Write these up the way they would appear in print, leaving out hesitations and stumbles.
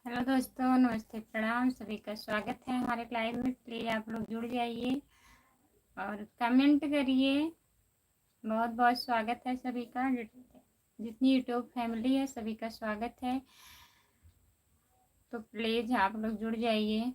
Hello दोस्तों, नमस्ते, प्रणाम। सभी का स्वागत है हमारे लाइव में। प्लीज़ आप लोग जुड़ जाइए और कमेंट करिए। बहुत बहुत स्वागत है सभी का। जितनी यूट्यूब फैमिली है सभी का स्वागत है। तो प्लीज़ आप लोग जुड़ जाइए।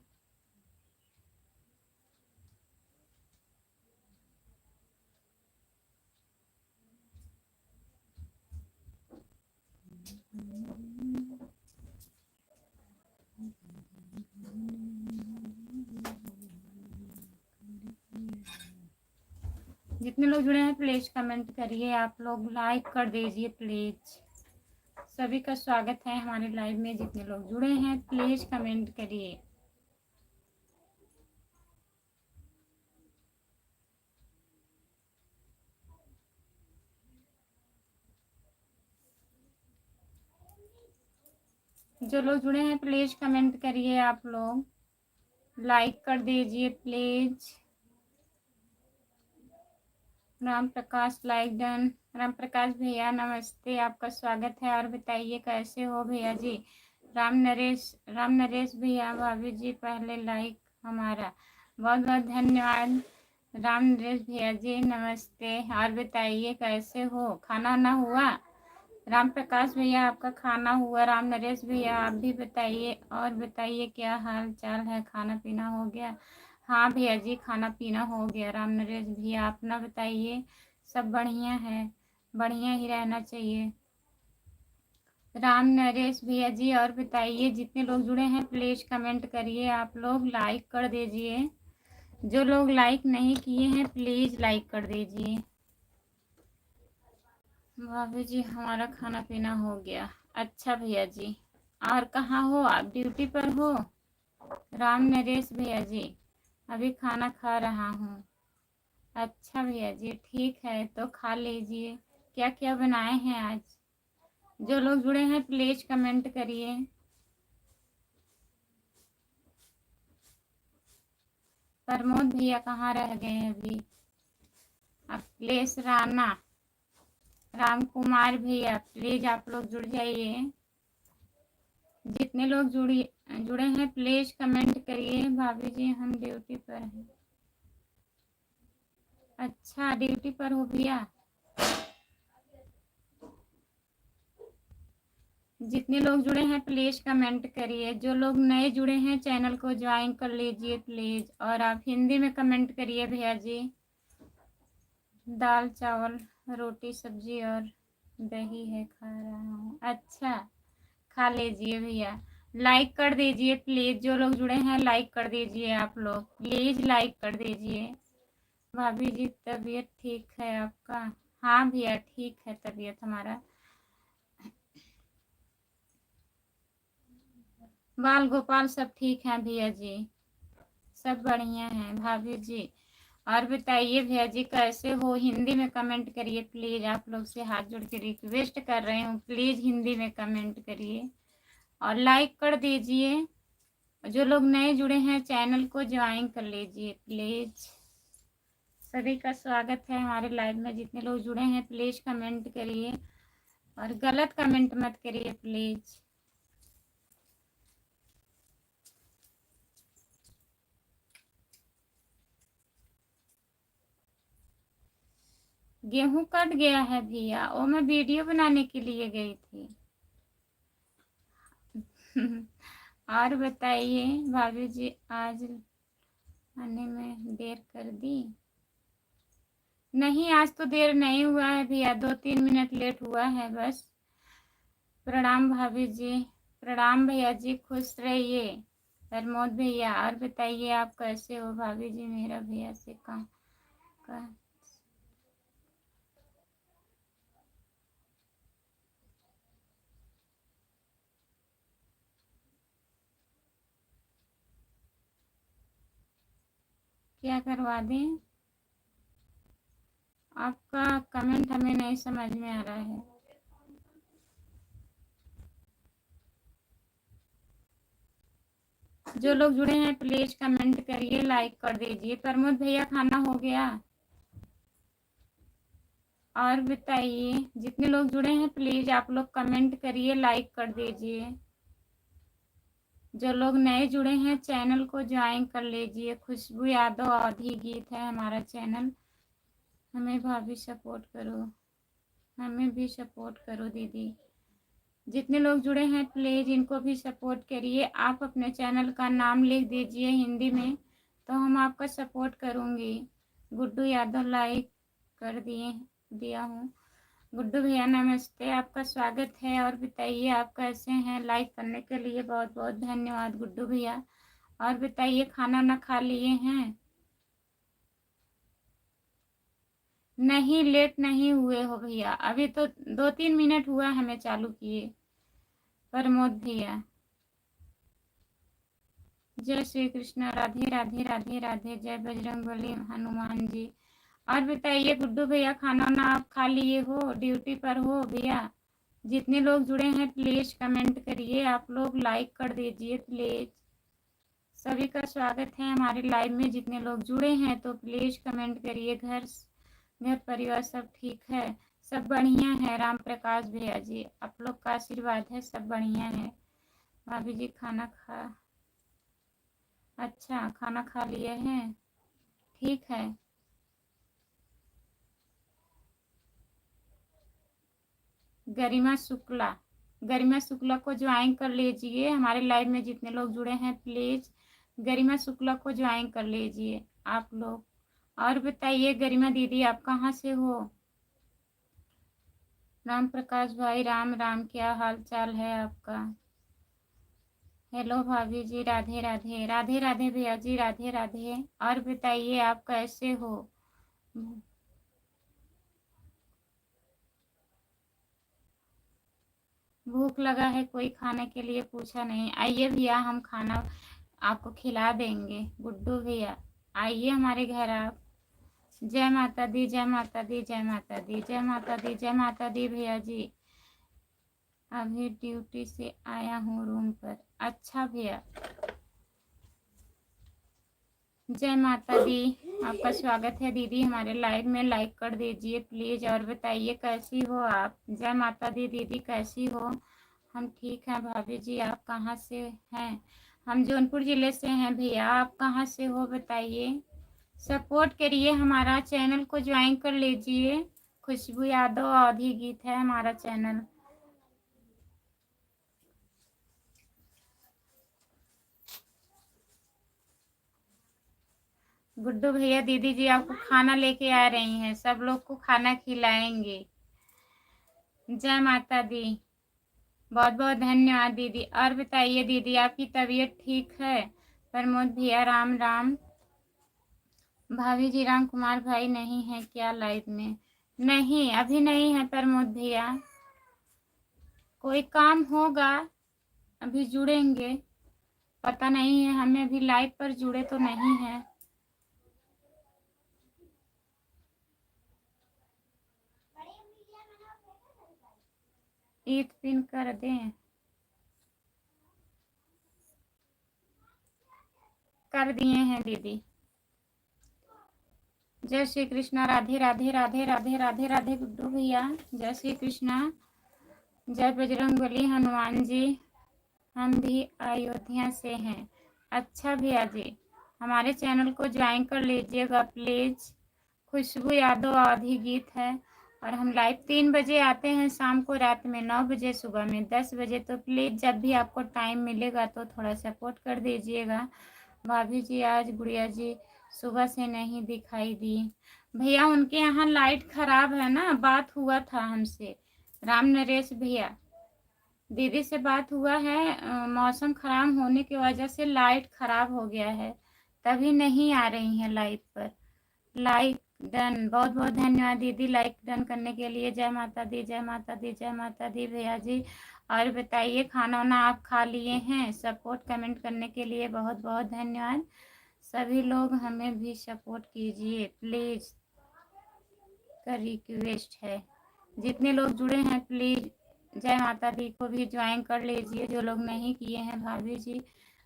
जितने लोग जुड़े हैं प्लीज़ कमेंट करिए। आप लोग लाइक कर दीजिए प्लीज़। सभी का स्वागत है हमारे लाइव में। जितने लोग जुड़े हैं प्लीज़ कमेंट करिए। जो लोग जुड़े हैं प्लीज़ कमेंट करिए। आप लोग लाइक कर दीजिए please. Ram Prakash like done. Ram Prakash भैया नमस्ते, आपका स्वागत है। और बताइए कैसे हो भैया जी। राम नरेश भैया, भाभी जी पहले लाइक हमारा। बहुत बहुत धन्यवाद राम नरेश भैया जी, नमस्ते। और बताइए कैसे हो, खाना वाना हुआ। राम प्रकाश भैया आपका खाना हुआ। राम नरेश भैया आप भी बताइए। और बताइए क्या हाल चाल है, खाना पीना हो गया। हाँ भैया जी, खाना पीना हो गया। राम नरेश भैया अपना बताइए। सब बढ़िया है, बढ़िया ही रहना चाहिए। राम नरेश भैया जी और बताइए। जितने लोग जुड़े हैं प्लीज़ कमेंट करिए। आप लोग लाइक कर दीजिए। जो लोग लाइक नहीं किए हैं प्लीज़ लाइक कर दीजिए। भाभी जी हमारा खाना पीना हो गया। अच्छा भैया जी, और कहाँ हो आप, ड्यूटी पर हो। राम नरेश भैया जी अभी खाना खा रहा हूँ। अच्छा भैया जी ठीक है, तो खा लीजिए। क्या क्या बनाए हैं आज। जो लोग जुड़े हैं प्लीज कमेंट करिए। प्रमोद भैया कहाँ रह गए हैं अभी। अखिलेश राणा, राम कुमार भैया प्लीज आप लोग जुड़ जाइए। जितने लोग जुड़े हैं प्लीज कमेंट करिए। भाभी जी हम ड्यूटी पर हैं। अच्छा ड्यूटी पर हो भैया। जितने लोग जुड़े हैं प्लीज कमेंट करिए। जो लोग नए जुड़े हैं चैनल को ज्वाइन कर लीजिए प्लीज। और आप हिंदी में कमेंट करिए भैया जी। दाल चावल रोटी सब्जी और दही है, खा रहा हूँ। अच्छा खा लीजिए भैया। लाइक कर दीजिए प्लीज। जो लोग जुड़े हैं लाइक कर दीजिए। आप लोग प्लीज लाइक कर दीजिए। भाभी जी तबीयत ठीक है आपका। हाँ भैया ठीक है तबीयत हमारा। बाल गोपाल सब ठीक है भैया जी, सब बढ़िया है भाभी जी। और बताइए भैया जी कैसे हो। हिंदी में कमेंट करिए प्लीज। आप लोग से हाथ जोड़ के रिक्वेस्ट कर रही हूँ, प्लीज हिंदी में कमेंट करिए और लाइक कर दीजिए। जो लोग नए जुड़े हैं चैनल को ज्वाइन कर लीजिए प्लीज। सभी का स्वागत है हमारे लाइव में। जितने लोग जुड़े हैं प्लीज कमेंट करिए और गलत कमेंट मत करिए प्लीज। गेहूं कट गया है भैया, वो मैं वीडियो बनाने के लिए गई थी। और बताइए भाभी जी आज आने में देर कर दी। नहीं आज तो देर नहीं हुआ है भैया, 2-3 मिनट लेट हुआ है बस। प्रणाम भाभी जी। प्रणाम भैया जी, खुश रहिए। प्रमोद भैया और बताइए आप कैसे हो। भाभी जी मेरा भैया से कहा क्या करवा दें। आपका कमेंट हमें नहीं समझ में आ रहा है। जो लोग जुड़े हैं प्लीज कमेंट करिए, लाइक कर दीजिए। प्रमोद भैया खाना हो गया। और बताइए जितने लोग जुड़े हैं प्लीज आप लोग कमेंट करिए, लाइक कर दीजिए। जो लोग नए जुड़े हैं चैनल को ज्वाइन कर लीजिए। खुशबू यादव अवधी गीत है हमारा चैनल। हमें भाभी सपोर्ट करो, हमें भी सपोर्ट करो दीदी। जितने लोग जुड़े हैं प्लीज़ इनको भी सपोर्ट करिए। आप अपने चैनल का नाम लिख दीजिए हिंदी में तो हम आपका सपोर्ट करूँगी। गुड्डू यादव लाइक कर दिया हूँ। गुड्डू भैया नमस्ते, आपका स्वागत है। और बताइए आप कैसे हैं? लाइक करने के लिए बहुत बहुत धन्यवाद गुड्डू भैया। और बताइए खाना ना खा लिए हैं? नहीं, लेट नहीं हुए हो भैया, अभी तो 2-3 मिनट हुआ हमें चालू किए। प्रमोद भैया जय श्री कृष्ण, राधे राधे राधे राधे, जय बजरंगबली हनुमान जी। और बताइए गुड्डू भैया खाना ना आप खा लिए हो? ड्यूटी पर हो भैया? जितने लोग जुड़े हैं प्लीज कमेंट करिए, आप लोग लाइक कर दीजिए प्लीज। सभी का स्वागत है हमारे लाइव में। जितने लोग जुड़े हैं तो प्लीज कमेंट करिए। घर परिवार सब ठीक है? सब बढ़िया है राम प्रकाश भैया जी, आप लोग का आशीर्वाद है, सब बढ़िया है। भाभी जी खाना खा, अच्छा खाना खा लिए हैं, ठीक है। गरिमा शुक्ला को ज्वाइन कर लीजिए हमारे लाइव में। जितने लोग जुड़े हैं प्लीज गरिमा शुक्ला को ज्वाइन कर लीजिए आप लोग। और बताइए गरिमा दीदी आप कहाँ से हो? राम प्रकाश भाई राम राम, क्या हाल चाल है आपका? हेलो भाभी जी, राधे राधे राधे राधे भैया जी, राधे राधे। और बताइए आप कैसे हो? भूख लगा है, कोई खाने के लिए पूछा नहीं। आइए भैया हम खाना आपको खिला देंगे। गुड्डू भैया आइए हमारे घर आप। जय माता दी, जय माता दी, जय माता दी, जय माता दी, जय माता दी भैया जी। अभी ड्यूटी से आया हूँ रूम पर। अच्छा भैया, जय माता दी। आपका स्वागत है दीदी हमारे लाइव में, लाइक कर दीजिए प्लीज। और बताइए कैसी हो आप? जय माता दी दीदी, कैसी हो? हम ठीक हैं भाभी जी, आप कहाँ से हैं? हम जौनपुर जिले से हैं भैया, आप कहाँ से हो बताइए? सपोर्ट करिए, हमारा चैनल को ज्वाइन कर लीजिए। खुशबू यादव अवधी गीत है हमारा चैनल। गुड्डू भैया दीदी जी आपको खाना लेके आ रही हैं, सब लोग को खाना खिलाएंगे। जय माता दी, बहुत बहुत धन्यवाद दीदी। और बताइए दीदी आपकी तबीयत ठीक है? प्रमोद भैया राम राम। भाभी जी राम कुमार भाई नहीं है क्या लाइव में? नहीं अभी नहीं है प्रमोद भैया, कोई काम होगा अभी जुड़ेंगे। पता नहीं है, हमें अभी लाइव पर जुड़े तो नहीं है। ईद पिन कर दें, कर दिए हैं दीदी। जय श्री कृष्णा, राधे राधे राधे राधे राधे राधे गुड्डू भैया, जय श्री कृष्णा, जय बजरंगबली हनुमान जी। हम भी अयोध्या से हैं। अच्छा भैया जी, हमारे चैनल को ज्वाइन कर लीजिएगा प्लीज। खुशबू यादव अवधी गीत है। और हम लाइव 3 बजे आते हैं शाम को, रात में 9 बजे, सुबह में 10 बजे। तो प्लीज़ जब भी आपको टाइम मिलेगा तो थोड़ा सपोर्ट कर दीजिएगा। भाभी जी आज गुड़िया जी सुबह से नहीं दिखाई दी भैया, उनके यहाँ लाइट खराब है ना, बात हुआ था हमसे। राम नरेश भैया दीदी से बात हुआ है, मौसम खराब होने की वजह से लाइट खराब हो गया है, तभी नहीं आ रही हैं लाइव पर। लाइक डन, बहुत बहुत धन्यवाद दीदी लाइक डन करने के लिए। जय माता दी, जय माता दी, जय माता दी भैया जी। और बताइए खाना वाना आप खा लिए हैं? सपोर्ट कमेंट करने के लिए बहुत बहुत धन्यवाद। सभी लोग हमें भी सपोर्ट कीजिए प्लीज़, का रिक्वेस्ट है। जितने लोग जुड़े हैं प्लीज़ जय माता दी को भी ज्वाइन कर लीजिए, जो लोग नहीं किए हैं। भाभी जी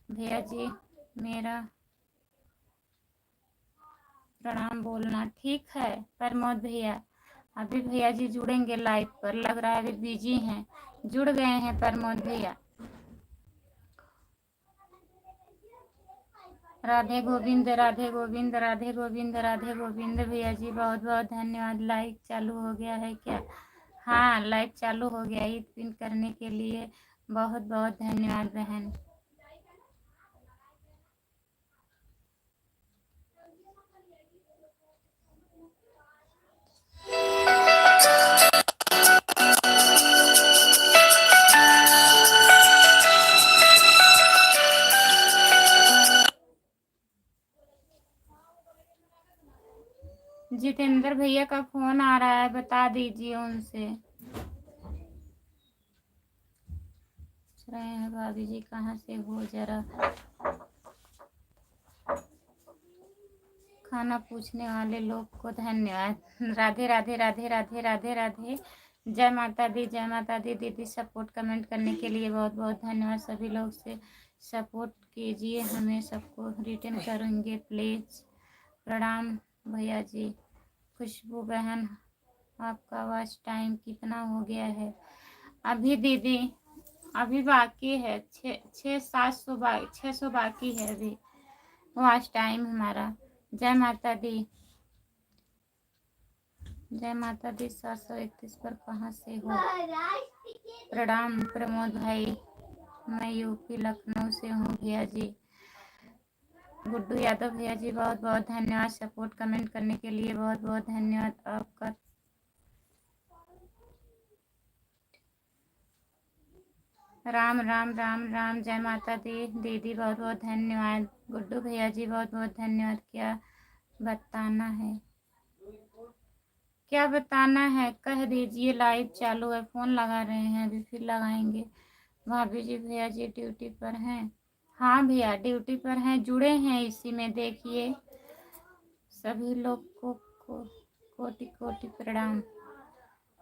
भैया जी मेरा प्रणाम बोलना, ठीक है प्रमोद भैया। अभी भैया जी जुड़ेंगे लाइव पर, लग रहा है अभी बिजी हैं। जुड़ गए हैं प्रमोद भैया। राधे गोविंद राधे गोविंद राधे गोविंद राधे गोविंद। भैया जी बहुत बहुत धन्यवाद। लाइव चालू हो गया है क्या? हाँ, लाइव चालू हो गया। ईद पिन करने के लिए बहुत बहुत धन्यवाद बहन। जितेंद्र भैया का फोन आ रहा है, बता दीजिए उनसे। पूछ रहे हैं भाभी जी कहाँ से हो, जरा खाना पूछने वाले लोग को धन्यवाद। राधे राधे राधे राधे राधे राधे। जय माता दी जय माता दी। दीदी सपोर्ट कमेंट करने के लिए बहुत बहुत धन्यवाद। सभी लोग से सपोर्ट कीजिए, हमें सबको रिटर्न करेंगे प्लीज़। प्रणाम भैया जी। खुशबू बहन आपका वॉच टाइम कितना हो गया है? अभी दीदी अभी बाकी है, 600 बाकी है अभी वॉच टाइम हमारा। जय माता दी जय माता दी। 731 पर कहाँ से हो? प्रणाम प्रमोद भाई, मैं यूपी लखनऊ से हूँ भैया जी। गुड्डू यादव भैया जी बहुत बहुत धन्यवाद। सपोर्ट कमेंट करने के लिए बहुत बहुत धन्यवाद आपका। राम राम राम राम। जय माता दी दीदी बहुत बहुत धन्यवाद। गुड्डू भैया जी बहुत बहुत धन्यवाद। क्या बताना है? क्या बताना है कह दीजिए। लाइव चालू है, फ़ोन लगा रहे हैं, अभी फिर लगाएंगे। भाभी जी भैया जी ड्यूटी पर हैं? हाँ भैया ड्यूटी पर हैं, जुड़े हैं इसी में। देखिए सभी लोग को कोटि कोटि प्रणाम।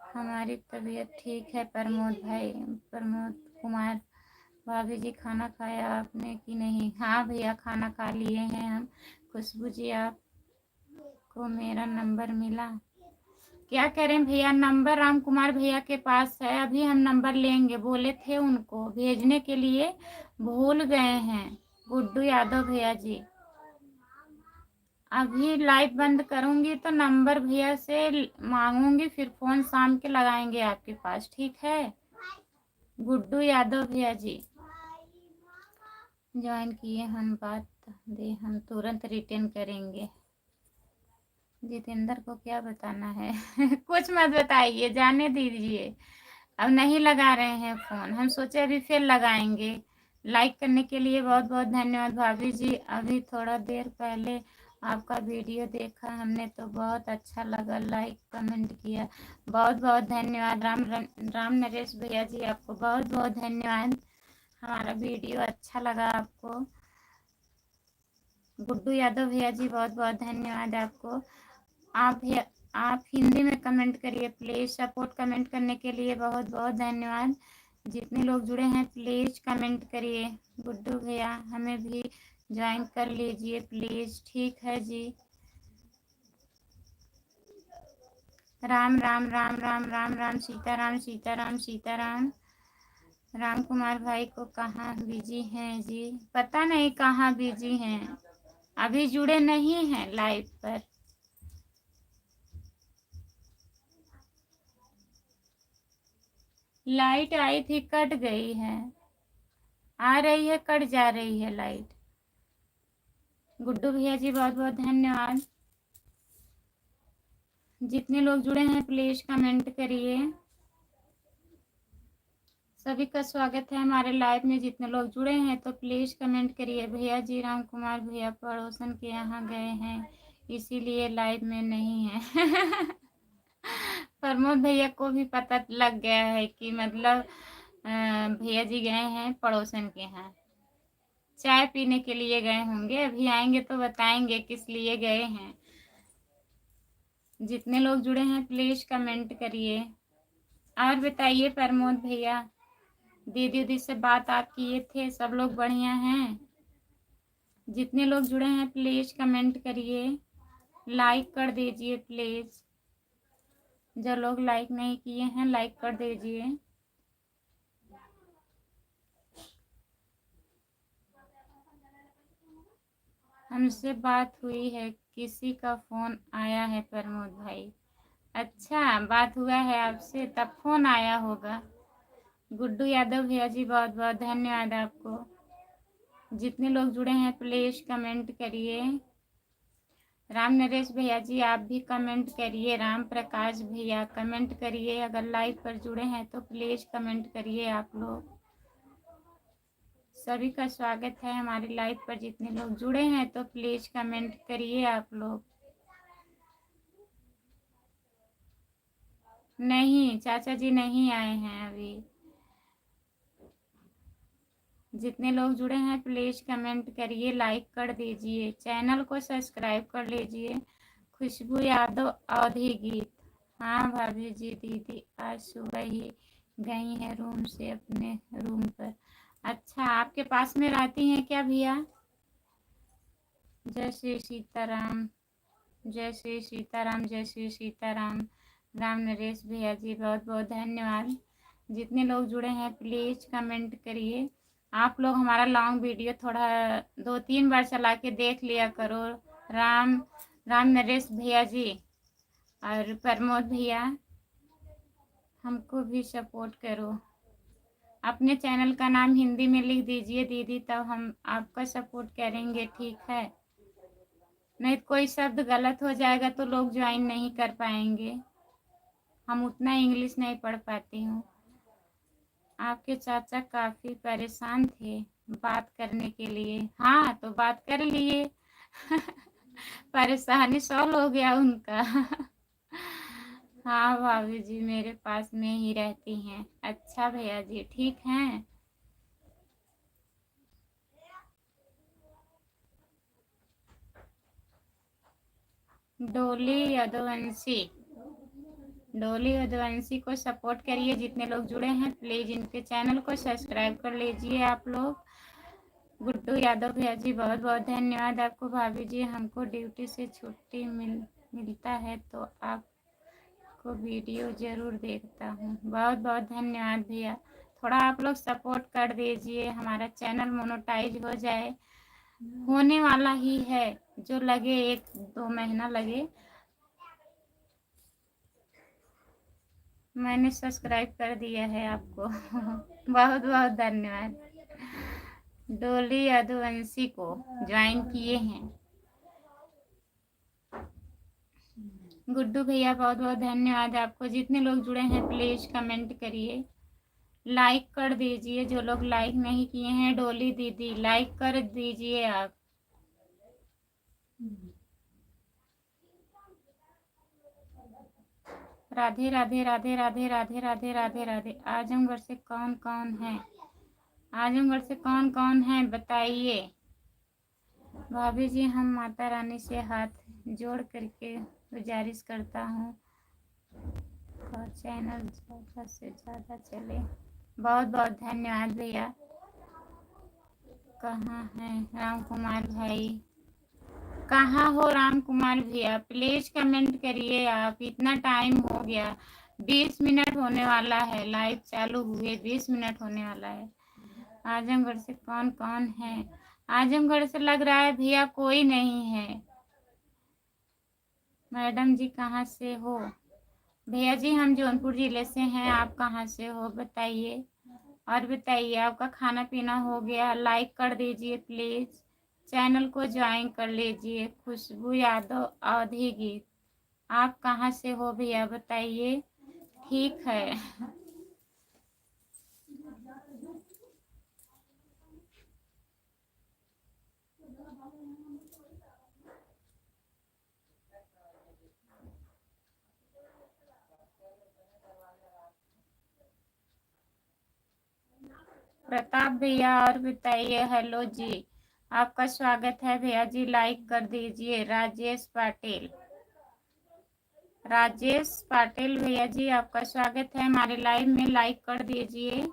हमारी तबीयत ठीक है प्रमोद भाई, प्रमोद कुमार। भाभी जी खाना खाया आपने कि नहीं? हाँ भैया खाना खा लिए हैं हम। खुशबू जी आपको मेरा नंबर मिला? क्या करें भैया, नंबर राम कुमार भैया के पास है, अभी हम नंबर लेंगे। बोले थे उनको भेजने के लिए, भूल गए हैं गुड्डू यादव भैया जी। अभी लाइव बंद करूंगी तो नंबर भैया से मांगूंगी, फिर फोन शाम के लगाएंगे आपके पास, ठीक है? गुड्डू यादव भैया जी ज्वाइन किए, हम बात दे हम तुरंत रिटर्न करेंगे। जितेंद्र को क्या बताना है? कुछ मत बताइए, जाने दीजिए। अब नहीं लगा रहे हैं फ़ोन, हम सोचे अभी फिर लगाएंगे। लाइक करने के लिए बहुत बहुत धन्यवाद भाभी जी। अभी थोड़ा देर पहले आपका वीडियो देखा हमने तो बहुत अच्छा लगा, लाइक कमेंट किया, बहुत बहुत धन्यवाद। राम नरेश भैया जी आपको बहुत बहुत धन्यवाद। हमारा वीडियो अच्छा लगा आपको। गुड्डू यादव भैया जी बहुत बहुत धन्यवाद आपको। आप हिंदी में कमेंट करिए प्लीज़। सपोर्ट कमेंट करने के लिए बहुत बहुत धन्यवाद। जितने लोग जुड़े हैं प्लीज़ कमेंट करिए। गुड्डू भैया हमें भी ज्वाइन कर लीजिए प्लीज़, ठीक है जी। राम राम राम राम राम राम। सीताराम सीताराम सीताराम। राम कुमार भाई को कहाँ बिजी हैं जी? पता नहीं कहाँ बिजी हैं, अभी जुड़े नहीं हैं लाइव पर। लाइट आई थी, कट गई है, आ रही है, कट जा रही है लाइट। गुड्डू भैया जी बहुत बहुत धन्यवाद। जितने लोग जुड़े हैं प्लीज कमेंट करिए। सभी का स्वागत है हमारे लाइव में। जितने लोग जुड़े हैं तो प्लीज कमेंट करिए। भैया जी राम कुमार भैया पड़ोसन के यहाँ गए हैं, इसीलिए लाइव में नहीं है। प्रमोद भैया को भी पता लग गया है कि मतलब भैया जी गए हैं पड़ोसन के यहाँ, चाय पीने के लिए गए होंगे। अभी आएंगे तो बताएंगे किस लिए गए हैं। जितने लोग जुड़े हैं प्लीज कमेंट करिए। और बताइए प्रमोद भैया, दीदी उदी से बात आप किए थे? सब लोग बढ़िया हैं? जितने लोग जुड़े हैं प्लीज कमेंट करिए, लाइक कर दीजिए प्लीज। जो लोग लाइक नहीं किए हैं लाइक कर दीजिए। हमसे बात हुई है, किसी का फ़ोन आया है प्रमोद भाई। अच्छा, बात हुआ है आपसे, तब फ़ोन आया होगा। गुड्डू यादव भैया जी बहुत बहुत धन्यवाद आपको। जितने लोग जुड़े हैं प्लीज़ कमेंट करिए। राम नरेश भैया जी आप भी कमेंट करिए। राम प्रकाश भैया कमेंट करिए। अगर लाइव पर जुड़े हैं तो प्लीज़ कमेंट करिए आप लोग। सभी का स्वागत है हमारी लाइव पर। जितने लोग जुड़े हैं तो प्लीज़ कमेंट करिए आप लोग। नहीं, चाचा जी नहीं आए हैं अभी। जितने लोग जुड़े हैं प्लीज़ कमेंट करिए, लाइक कर दीजिए, चैनल को सब्सक्राइब कर लीजिए। खुशबू यादव अवधी गीत। हाँ भाभी जी, दीदी आज सुबह ही गई हैं रूम से अपने रूम पर। अच्छा, आपके पास में रहती हैं क्या भैया? जय श्री सीताराम, जय श्री सीताराम, जय श्री सीताराम। राम नरेश भैया जी बहुत बहुत धन्यवाद। जितने लोग जुड़े हैं प्लीज़ कमेंट करिए। आप लोग हमारा लॉन्ग वीडियो थोड़ा 2-3 बार चला के देख लिया करो। राम राम नरेश भैया जी और प्रमोद भैया, हमको भी सपोर्ट करो। अपने चैनल का नाम हिंदी में लिख दीजिए दीदी, तब हम आपका सपोर्ट करेंगे, ठीक है? नहीं तो कोई शब्द गलत हो जाएगा तो लोग ज्वाइन नहीं कर पाएंगे। हम उतना इंग्लिश नहीं पढ़ पाती हूँ। आपके चाचा काफ़ी परेशान थे बात करने के लिए। हाँ, तो बात कर लिए। परेशानी सॉल्व हो गया उनका। हाँ भाभी जी मेरे पास में ही रहती हैं। अच्छा भैया जी, ठीक हैं। डोली यदुवंशी, डोली यदुवंशी को सपोर्ट करिए। जितने लोग जुड़े हैं प्लीज़ इनके चैनल को सब्सक्राइब कर लीजिए आप लोग। गुड्डू यादव भैया जी बहुत बहुत धन्यवाद आपको। भाभी जी हमको ड्यूटी से छुट्टी मिलता है तो आपको वीडियो ज़रूर देखता हूँ। बहुत बहुत धन्यवाद भैया। थोड़ा आप लोग सपोर्ट कर दीजिए, हमारा चैनल मोनेटाइज हो जाए। होने वाला ही है, जो लगे 1-2 महीना लगे। मैंने सब्सक्राइब कर दिया है आपको। बहुत बहुत धन्यवाद। डोली यदुवंशी को ज्वाइन किए हैं। गुड्डू भैया बहुत बहुत धन्यवाद आपको। जितने लोग जुड़े हैं प्लीज़ कमेंट करिए, लाइक कर दीजिए। जो लोग लाइक नहीं किए हैं, डोली दीदी लाइक कर दीजिए आप। राधे राधे राधे राधे राधे राधे राधे राधे। आजमगढ़ से कौन कौन है? आजमगढ़ से कौन कौन है बताइए। भाभी जी हम माता रानी से हाथ जोड़ करके गुजारिश करता हूँ और चैनल ज़्यादा से ज़्यादा चले। बहुत बहुत धन्यवाद भैया। कहाँ हैं राम कुमार भाई? कहाँ हो राम कुमार भैया? प्लीज़ कमेंट करिए आप। इतना टाइम हो गया, 20 मिनट होने वाला है लाइव चालू हुए, 20 मिनट होने वाला है। आजमगढ़ से कौन कौन है? आजमगढ़ से लग रहा है भैया कोई नहीं है। मैडम जी कहाँ से हो? भैया जी हम जौनपुर ज़िले से हैं। आप कहाँ से हो बताइए। और बताइए आपका खाना पीना हो गया? लाइक कर दीजिए प्लीज़, चैनल को ज्वाइन कर लीजिए। खुशबू यादव अवधी गीत। आप कहाँ से हो भैया बताइए। ठीक है। प्रताप भैया और बताइए। हेलो जी, आपका स्वागत है भैया जी, लाइक कर दीजिए। राजेश पाटिल, राजेश पाटिल भैया जी आपका स्वागत है हमारे लाइव में, लाइक कर दीजिए।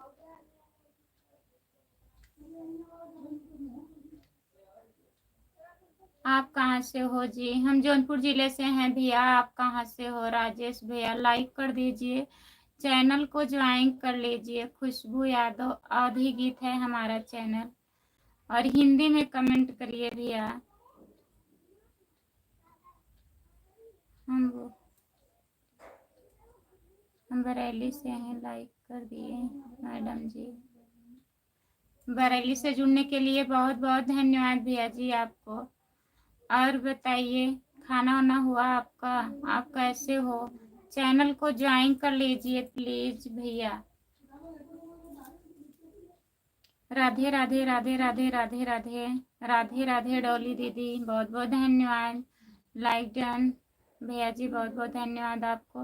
आप कहाँ से हो जी? हम जौनपुर जिले से हैं भैया। आप कहाँ से हो? राजेश भैया लाइक कर दीजिए, चैनल को ज्वाइन कर लीजिए। खुशबू यादव अवधी गीत है हमारा चैनल। और हिंदी में कमेंट करिए भैया। हम बरेली से हैं, लाइक कर दिए मैडम जी। बरेली से जुड़ने के लिए बहुत बहुत धन्यवाद भैया जी आपको। और बताइए, खाना वाना हुआ आपका? आप कैसे हो? चैनल को ज्वाइन कर लीजिए प्लीज भैया। राधे राधे राधे राधे राधे राधे राधे राधे डॉली दीदी, बहुत बहुत धन्यवाद। लाइक डन भैया जी, बहुत बहुत धन्यवाद आपको।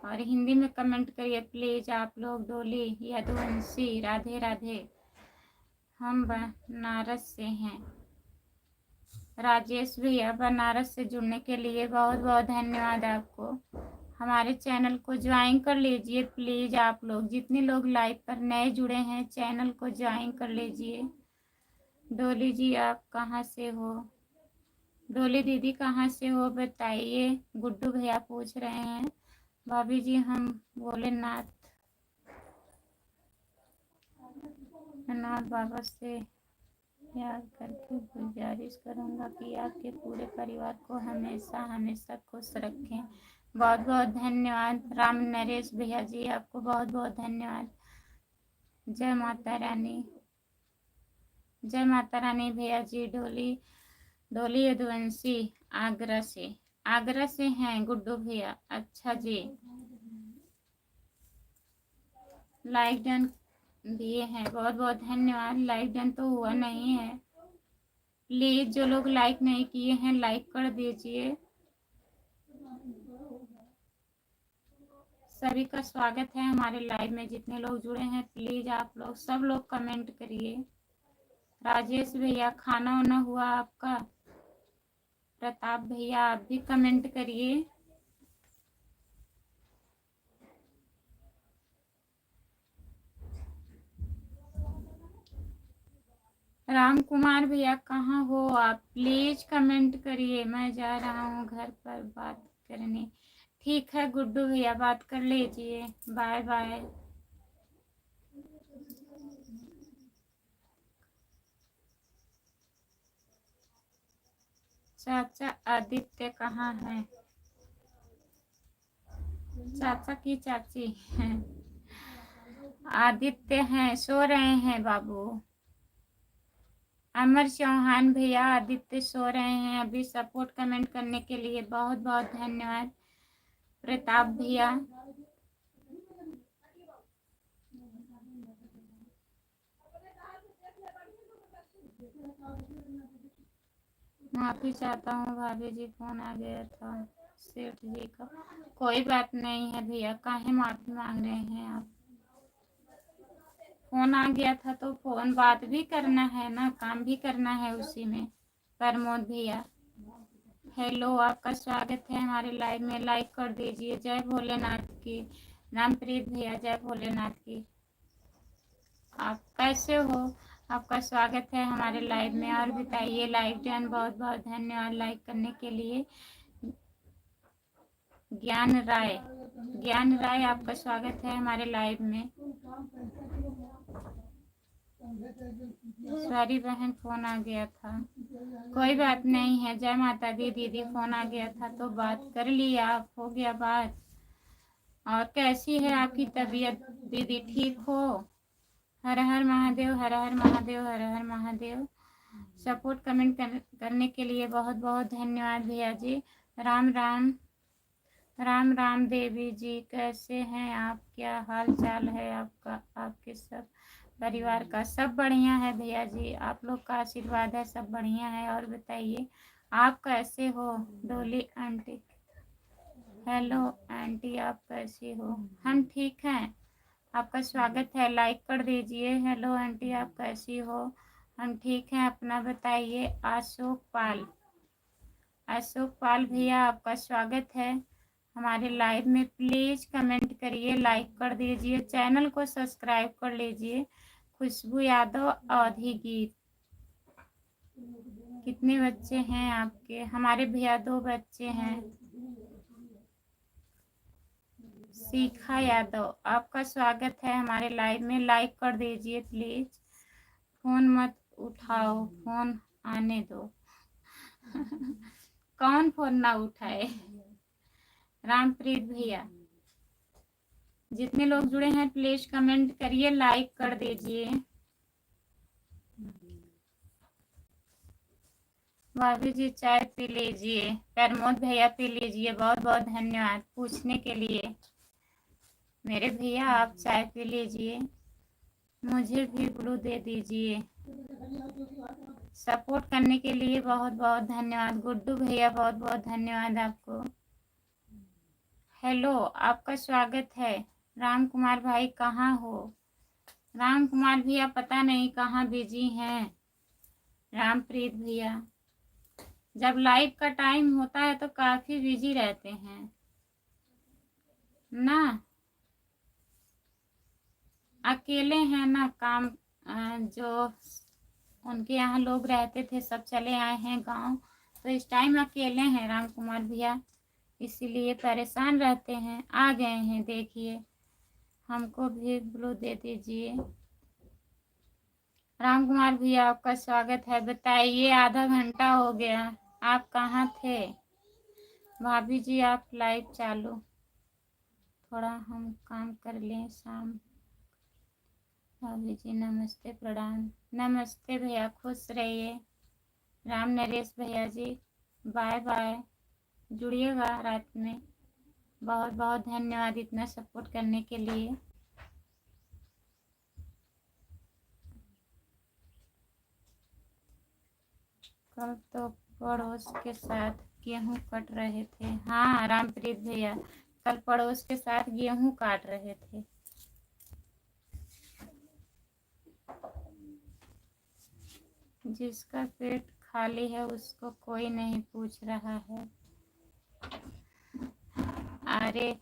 और हिंदी में कमेंट करिए प्लीज आप लोग। डोली यदुवंशी, राधे राधे। हम बनारस से हैं। राजेश भैया, बनारस से जुड़ने के लिए बहुत बहुत धन्यवाद आपको। हमारे चैनल को ज्वाइन कर लीजिए प्लीज आप लोग। जितने लोग लाइव पर नए जुड़े हैं चैनल को ज्वाइन कर लीजिए। डोली जी आप कहाँ से हो? डोली दीदी कहाँ से हो बताइए। गुड्डू भैया पूछ रहे हैं। भाभी जी हम भोलेनाथ बाबा से याद करके गुजारिश करूँगा कि आपके पूरे परिवार को हमेशा हमेशा खुश रखें। बहुत बहुत धन्यवाद। राम नरेश भैया जी आपको बहुत बहुत धन्यवाद। जय माता रानी, जय माता रानी भैया जी। डोली यदुवंशी आगरा से हैं गुड्डू भैया। अच्छा जी, लाइक डन दिए हैं, बहुत बहुत धन्यवाद। लाइक डन तो हुआ नहीं है, प्लीज जो लोग लाइक नहीं किए हैं लाइक कर दीजिए। सभी का स्वागत है हमारे लाइव में। जितने लोग जुड़े हैं प्लीज आप लोग सब लोग कमेंट करिए। राजेश भैया खाना वाना हुआ आपका? प्रताप भैया आप भी कमेंट करिए। राम कुमार भैया कहाँ हो आप? प्लीज कमेंट करिए। मैं जा रहा हूँ घर पर बात करने। ठीक है गुड्डू भैया, बात कर लीजिए। Bye bye. चाचा आदित्य कहाँ है? चाचा की चाची हैं। आदित्य हैं, सो रहे हैं बाबू। अमर चौहान भैया, आदित्य सो रहे हैं अभी। सपोर्ट कमेंट करने के लिए बहुत बहुत धन्यवाद। प्रताप भैया माफी चाहता हूँ भाभी जी, फोन आ गया था सेठ जी का। कोई बात नहीं है भैया, काहे माफी मांग रहे हैं आप? फोन आ गया था तो फोन बात भी करना है ना, काम भी करना है उसी में। प्रमोद भैया हेलो, आपका स्वागत है हमारे लाइव में। लाइक कर दीजिए। जय भोलेनाथ की। रामप्रीत भैया जय भोलेनाथ की। आप कैसे हो? आपका स्वागत है हमारे लाइव में। और बताइए। लाइक डन, बहुत बहुत धन्यवाद लाइक करने के लिए। ज्ञान राय आपका स्वागत है हमारे लाइव में। सॉरी बहन, फोन आ गया था। कोई बात नहीं है। जय माता दी दीदी, फोन आ गया था तो बात कर लिया, आप हो गया बात। और कैसी है आपकी तबीयत दीदी, ठीक हो? हर हर महादेव, हर हर महादेव, हर हर महादेव। सपोर्ट कमेंट करने के लिए बहुत बहुत धन्यवाद भैया जी। राम राम। राम राम देवी जी, कैसे हैं आप? क्या हाल चाल है आपका? आपके सब परिवार का सब बढ़िया है भैया जी? आप लोग का आशीर्वाद है, सब बढ़िया है। और बताइए आप कैसे हो? डोली आंटी हेलो आंटी, आप कैसी हो? हम ठीक हैं। आपका स्वागत है, लाइक कर दीजिए। हेलो आंटी, आप कैसी हो? हम ठीक हैं। अपना बताइए। अशोक पाल भैया आपका स्वागत है हमारे लाइव में। प्लीज कमेंट करिए, लाइक कर दीजिए, चैनल को सब्सक्राइब कर लीजिए। खुशबू यादव अवधि गीत। कितने बच्चे हैं आपके? हमारे भैया 2 बच्चे हैं। शिखा यादव आपका स्वागत है हमारे लाइव में। लाइक कर दीजिए प्लीज। फोन मत उठाओ, फोन आने दो। कौन फोन ना उठाए? रामप्रीत भैया, जितने लोग जुड़े हैं प्लीज कमेंट करिए, लाइक कर दीजिए। भाभी जी चाय पी लीजिए। प्रमोद भैया पी लीजिए। बहुत बहुत धन्यवाद पूछने के लिए। मेरे भैया आप चाय पी लीजिए। मुझे भी ब्लू दे दीजिए। सपोर्ट करने के लिए बहुत बहुत धन्यवाद। गुड्डू भैया बहुत बहुत धन्यवाद आपको। हेलो, आपका स्वागत है। राम कुमार भाई कहाँ हो? राम कुमार भैया पता नहीं कहाँ बिजी हैं। रामप्रीत भैया, जब लाइव का टाइम होता है तो काफी बिजी रहते हैं ना। अकेले हैं ना, काम जो उनके यहाँ लोग रहते थे सब चले आए हैं गांव, तो इस टाइम अकेले हैं राम कुमार भैया, इसीलिए परेशान रहते हैं। आ गए हैं, देखिए हमको भी ब्लू दे दीजिए। राम कुमार भैया आपका स्वागत है। बताइए, आधा घंटा हो गया, आप कहाँ थे? भाभी जी आप लाइव चालू, थोड़ा हम काम कर लें शाम। भाभी जी नमस्ते प्रणाम। नमस्ते भैया, खुश रहिए। राम नरेश भैया जी बाय बाय, जुड़िएगा रात में। बहुत बहुत धन्यवाद इतना सपोर्ट करने के लिए। कल तो पड़ोस के साथ गेहूं कट रहे थे। हाँ रामप्रीत भैया, कल पड़ोस के साथ गेहूं काट रहे थे। जिसका पेट खाली है उसको कोई नहीं पूछ रहा है। अरे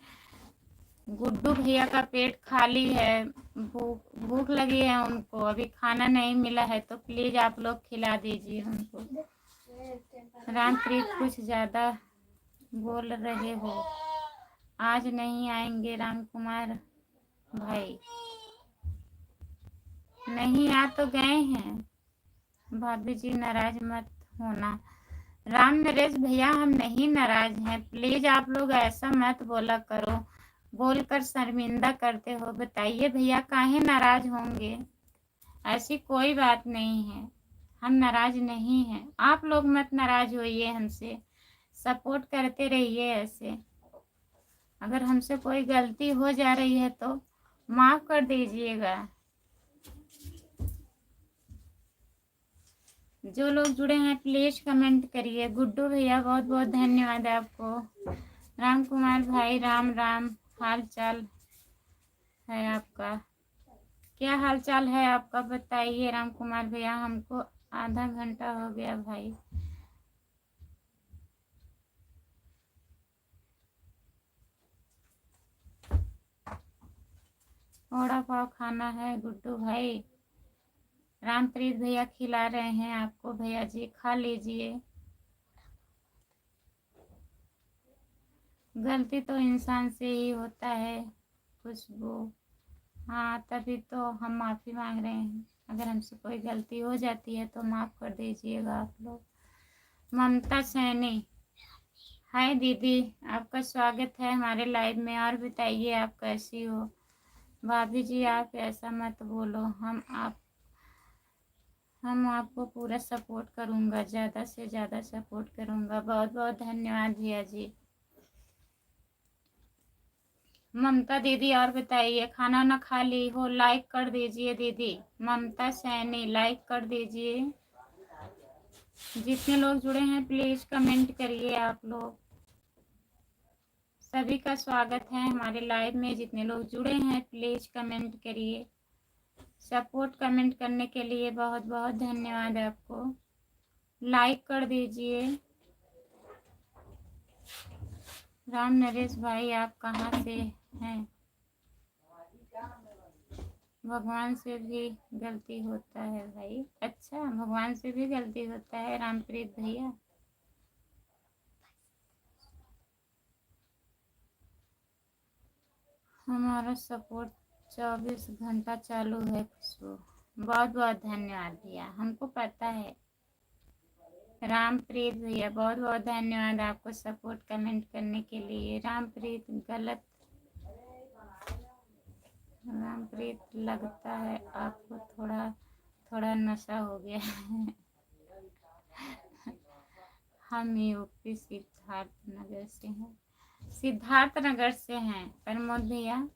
गुड्डू भैया का पेट खाली है, भूख भूख लगी है उनको, अभी खाना नहीं मिला है, तो प्लीज आप लोग खिला दीजिए उनको। रामप्रीत कुछ ज्यादा बोल रहे हो, आज नहीं आएंगे राम कुमार भाई? नहीं, आ तो गए हैं। भाभी जी नाराज मत होना। राम नरेश भैया हम नहीं नाराज हैं, प्लीज आप लोग ऐसा मत बोला करो, बोलकर शर्मिंदा करते हो। बताइए भैया काहे नाराज होंगे? ऐसी कोई बात नहीं है, हम नाराज नहीं हैं। आप लोग मत नाराज होइए हमसे, सपोर्ट करते रहिए ऐसे। अगर हमसे कोई गलती हो जा रही है तो माफ कर दीजिएगा। जो लोग जुड़े हैं प्लीज कमेंट करिए। गुड्डू भैया बहुत बहुत धन्यवाद आपको। राम कुमार भाई राम राम, हाल चाल है आपका? क्या हाल चाल है आपका बताइए राम कुमार भैया? हमको आधा घंटा हो गया भाई। वड़ा पाव खाना है गुड्डू भाई? रामप्रीत भैया खिला रहे हैं आपको, भैया जी खा लीजिए। गलती तो इंसान से ही होता है खुशबू। हाँ तभी तो हम माफ़ी मांग रहे हैं। अगर हमसे कोई गलती हो जाती है तो माफ़ कर दीजिएगा आप लोग। ममता सैनी, हाय दीदी, आपका स्वागत है हमारे लाइव में। और बताइए आप कैसी हो? भाभी जी आप ऐसा मत बोलो, हम आपको पूरा सपोर्ट करूँगा, ज़्यादा से ज़्यादा सपोर्ट करूँगा। बहुत बहुत धन्यवाद भैया जी। ममता दीदी और बताइए, खाना ना खा ली हो? लाइक कर दीजिए दीदी। ममता सैनी लाइक कर दीजिए। जितने लोग जुड़े हैं प्लीज कमेंट करिए आप लोग। सभी का स्वागत है हमारे लाइव में। जितने लोग जुड़े हैं प्लीज कमेंट करिए। सपोर्ट कमेंट करने के लिए बहुत बहुत धन्यवाद आपको। लाइक कर दीजिए। राम नरेश भाई आप कहाँ से हैं? भगवान से भी गलती होता है भाई। अच्छा, भगवान से भी गलती होता है रामप्रीत भैया? हमारा सपोर्ट 24 घंटा चालू है खुशबू। बहुत बहुत धन्यवाद भैया, हमको पता है। रामप्रीत भैया बहुत बहुत धन्यवाद आपको सपोर्ट कमेंट करने के लिए। रामप्रीत गलत, रामप्रीत लगता है आपको थोड़ा थोड़ा नशा हो गया है। हम यूपी सिद्धार्थ नगर से हैं, सिद्धार्थ नगर से हैं प्रमोद भैया।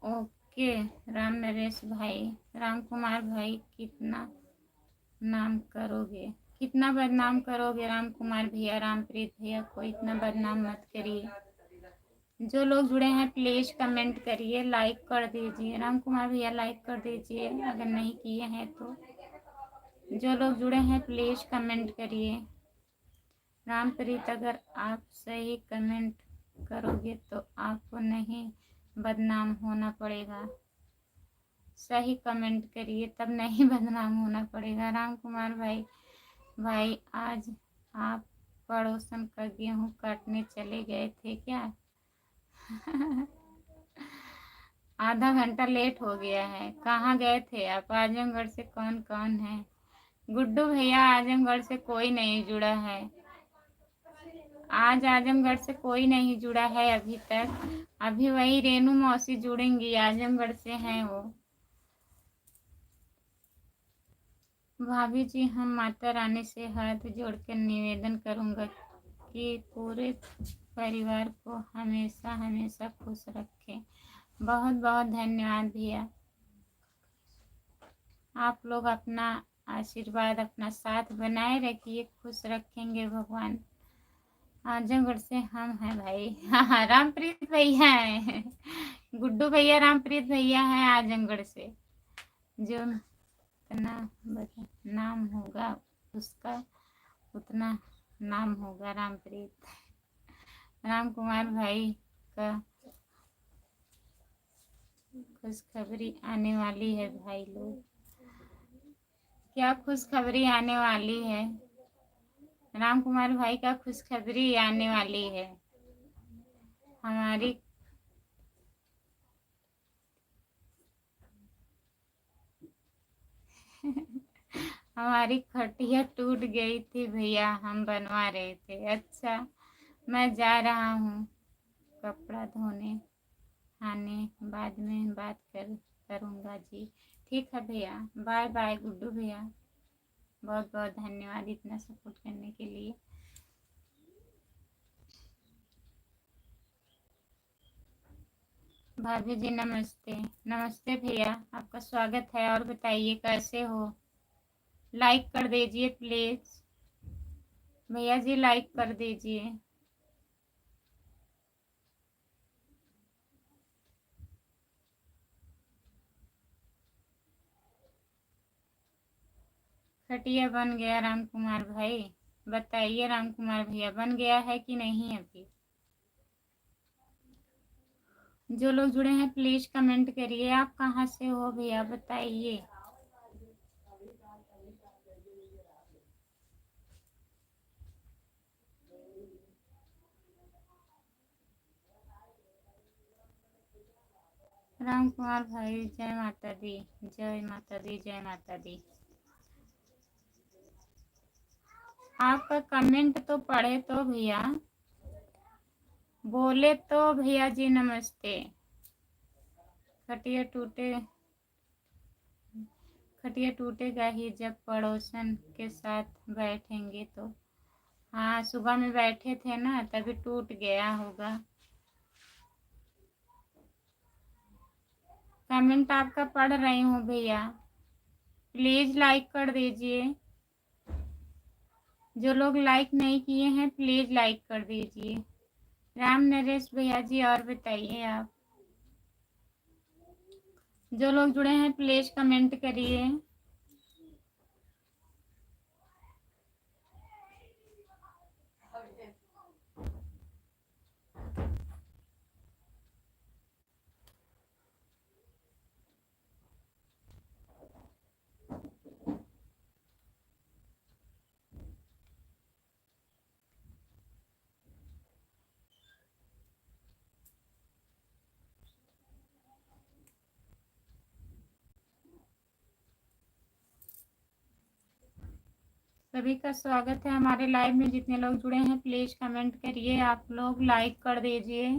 ओके राम नरेश भाई, राम कुमार भाई कितना नाम करोगे, कितना बदनाम करोगे राम कुमार भैया, रामप्रीत भैया को इतना बदनाम मत करिए। जो लोग जुड़े हैं प्लीज कमेंट करिए, लाइक कर दीजिए। राम कुमार भैया लाइक कर दीजिए अगर नहीं किए हैं तो। जो लोग जुड़े हैं प्लीज कमेंट करिए। रामप्रीत अगर आप सही कमेंट करोगे तो आपको नहीं बदनाम होना पड़ेगा। सही कमेंट करिए तब नहीं बदनाम होना पड़ेगा। राम कुमार भाई आज आप पड़ोसन का गेहूं काटने चले गए थे क्या? आधा घंटा लेट हो गया है। कहाँ गए थे आप? आजमगढ़ से कौन कौन है? गुड्डू भैया आजमगढ़ से कोई नहीं जुड़ा है। आज आजमगढ़ से कोई नहीं जुड़ा है अभी तक। अभी वही रेनू मौसी जुड़ेंगी, आजमगढ़ से हैं वो। भाभी जी हम माता रानी से हाथ जोड़कर निवेदन करूंगा कि पूरे परिवार को हमेशा हमेशा खुश रखें। बहुत बहुत धन्यवाद भैया। आप लोग अपना आशीर्वाद अपना साथ बनाए रखिए, खुश रखेंगे भगवान। आजमगढ़ से हम हैं भाई। हाँ रामप्रीत भैया हैं। गुड्डू भैया रामप्रीत भैया हैं आजमगढ़ से। जो इतना नाम होगा उसका उतना नाम होगा रामप्रीत। राम कुमार भाई का खुशखबरी आने वाली है भाई लोग। क्या खुशखबरी आने वाली है? राम कुमार भाई का खुशखबरी आने वाली है। हमारी हमारी खटिया टूट गई थी भैया, हम बनवा रहे थे। अच्छा मैं जा रहा हूँ कपड़ा धोने, आने बाद में बात करूँगा जी। ठीक है भैया, बाय बाय गुड्डू भैया। बहुत बहुत धन्यवाद इतना सपोर्ट करने के लिए। भाभी जी नमस्ते। नमस्ते भैया, आपका स्वागत है। और बताइए कैसे हो? लाइक कर दीजिए प्लीज भैया जी, लाइक कर दीजिए। खटिया बन गया राम कुमार भाई? बताइए राम कुमार भैया बन गया है कि नहीं अभी? जो लोग जुड़े हैं प्लीज कमेंट करिए। आप कहाँ से हो भैया बताइए। राम कुमार भाई जय माता दी, जय माता दी, जय माता दी। आपका कमेंट तो पढ़े तो भैया, बोले तो भैया जी नमस्ते। खटिया टूटे, खटिया टूटेगा ही जब पड़ोसन के साथ बैठेंगे तो। हाँ सुबह में बैठे थे ना तभी टूट गया होगा। कमेंट आपका पढ़ रही हूँ भैया, प्लीज लाइक कर दीजिए। जो लोग लाइक नहीं किए हैं प्लीज लाइक कर दीजिए। राम नरेश भैया जी और बताइए आप। जो लोग जुड़े हैं प्लीज कमेंट करिए। सभी का स्वागत है हमारे लाइव में। जितने लोग जुड़े हैं प्लीज कमेंट करिए, आप लोग लाइक कर दीजिए।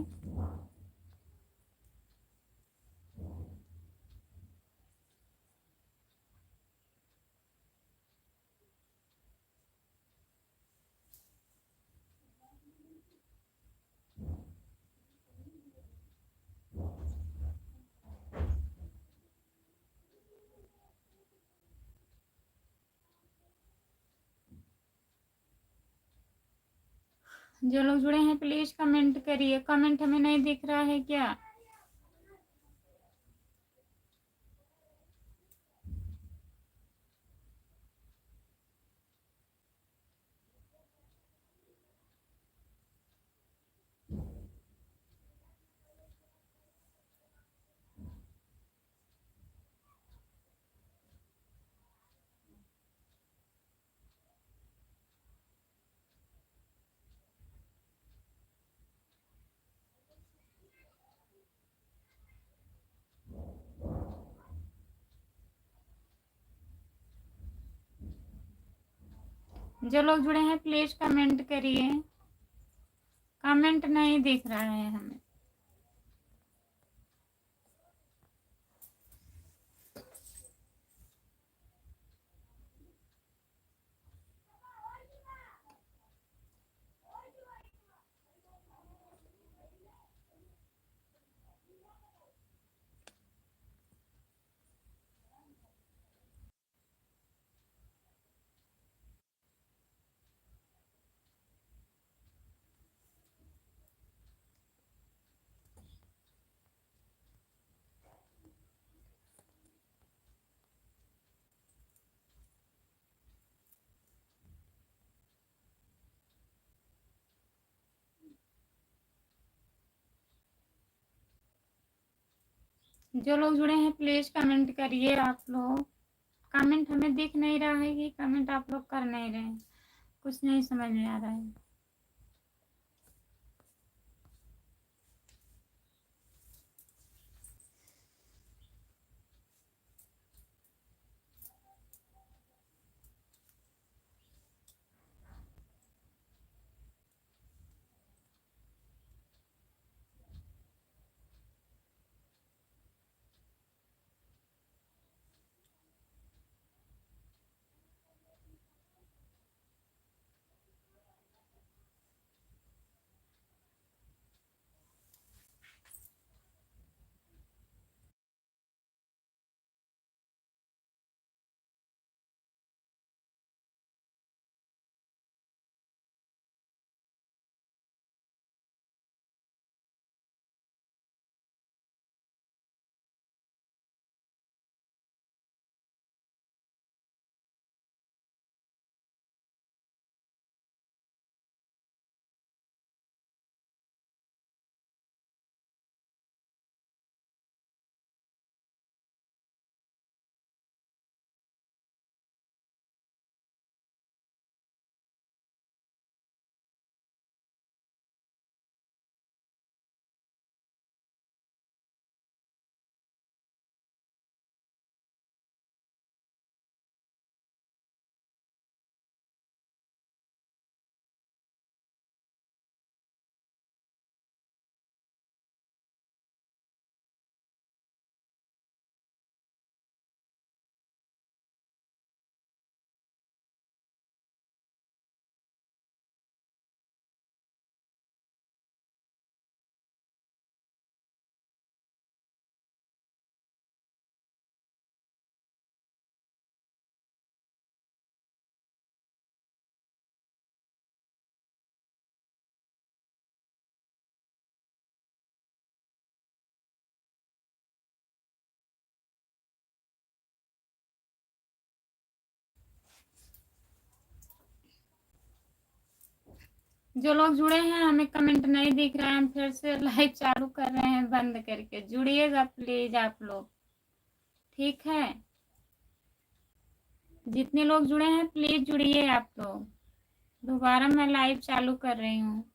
जो लोग जुड़े हैं प्लीज कमेंट करिए। कमेंट हमें नहीं दिख रहा है क्या? जो लोग जुड़े हैं प्लीज कमेंट करिए। कमेंट नहीं दिख रहा है हमें। जो लोग जुड़े हैं प्लीज कमेंट करिए। आप लोग कमेंट हमें दिख नहीं रहा है कि कमेंट आप लोग कर नहीं रहे हैं। कुछ नहीं समझ में आ रहा है। जो लोग जुड़े हैं हमें कमेंट नहीं दिख रहा है। हम फिर से लाइव चालू कर रहे हैं बंद करके। जुड़िएगा प्लीज आप लोग, ठीक है? जितने लोग जुड़े हैं प्लीज जुड़िए आप लोग। दोबारा मैं लाइव चालू कर रही हूँ।